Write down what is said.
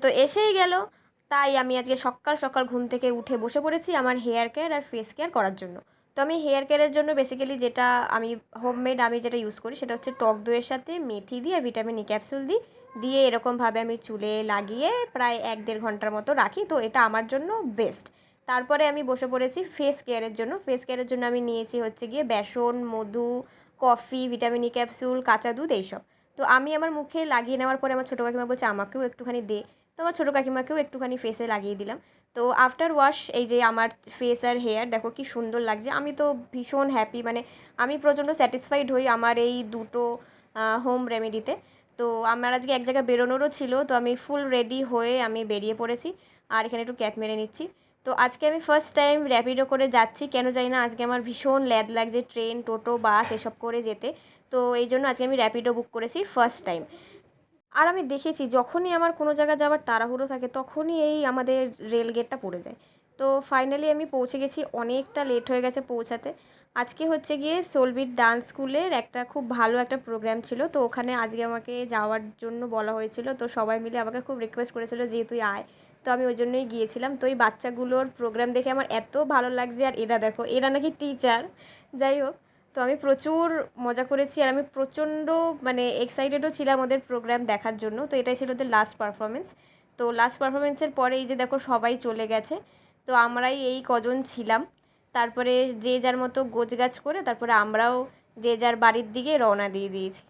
তো এসেই গেল। তাই আমি আজকে সকাল সকাল ঘুম থেকে উঠে বসে পড়েছি আমার হেয়ার কেয়ার আর ফেস কেয়ার করার জন্য। তো আমি হেয়ার কেয়ারের জন্য বেসিক্যালি যেটা আমি হোমমেড আমি যেটা ইউজ করি সেটা হচ্ছে টক দইয়ের সাথে মেথি দিই আর ভিটামিন ই ক্যাপসুল দিই, দিয়ে এরকমভাবে আমি চুলে লাগিয়ে প্রায় 1-1.5 ঘন্টার মতো রাখি। তো এটা আমার জন্য বেস্ট। তারপরে আমি বসে পড়েছি ফেস কেয়ারের জন্য। ফেস কেয়ারের জন্য আমি নিয়েছি হচ্ছে গিয়ে বেসন, মধু, কফি, ভিটামিন ই ক্যাপসুল, কাঁচা দুধ এইসব। তো আমি আমার মুখে লাগিয়ে নেওয়ার পরে আমার ছোটো কাকিমা বলছে আমাকেও একটুখানি দে। তো আমার ছোটো কাকিমাকেও একটুখানি ফেসে লাগিয়ে দিলাম। তো আফটার ওয়াশ এই যে আমার ফেস আর হেয়ার দেখো কি সুন্দর লাগছে। আমি তো ভীষণ হ্যাপি, মানে আমি প্রচণ্ড স্যাটিসফাইড হই আমার এই দুটো হোম রেমেডিতে। তো আমার আজকে এক জায়গায় বেরোনোরও ছিল, তো আমি ফুল রেডি হয়ে আমি বেরিয়ে পড়েছি। আর এখানে একটু ক্যাপ মেরে নিচ্ছি। তো আজকে আমি ফার্স্ট টাইম র্যাপিডো করে যাচ্ছি, কেন জানি না আজকে আমার ভীষণ ল্যাদ লাগছে ট্রেন, টোটো, বাস এসব করে যেতে। তো এই জন্য আজকে আমি র্যাপিডো বুক করেছি ফার্স্ট টাইম। আর আমি দেখেছি যখনই আমার কোনো জায়গায় যাওয়ার তাড়াহুড়ো থাকে তখনই এই আমাদের রেল গেটটা পড়ে যায়। তো ফাইনালি আমি পৌঁছে গেছি, অনেকটা লেট হয়ে গেছে পৌঁছাতে। আজকে হচ্ছে গিয়ে সোলবিট ডান্স স্কুলের একটা খুব ভালো একটা প্রোগ্রাম ছিল, তো ওখানে আজকে আমাকে যাওয়ার জন্য বলা হয়েছিল। তো সবাই মিলে আমাকে খুব রিকোয়েস্ট করেছিল যে তুই আয়। তো আমি ওই জন্যই গিয়েছিলাম। তো এই বাচ্চাগুলোর প্রোগ্রাম দেখে আমার এত ভালো লাগছে। আর এরা দেখো, এরা নাকি টিচার। যাই হোক, তো আমি প্রচুর মজা করেছি আর আমি প্রচণ্ড মানে এক্সাইটেডও ছিলাম ওদের প্রোগ্রাম দেখার জন্য। তো এটাই ছিল ওদের লাস্ট পারফরমেন্স। তো লাস্ট পারফরমেন্সের পরে এই যে দেখো সবাই চলে গেছে, তো আমরাই এই কজন ছিলাম। তারপরে যে যার মতো গোছগাছ করে তারপরে আমরাও যে যার বাড়ির দিকে রওনা দিয়ে দিয়েছি।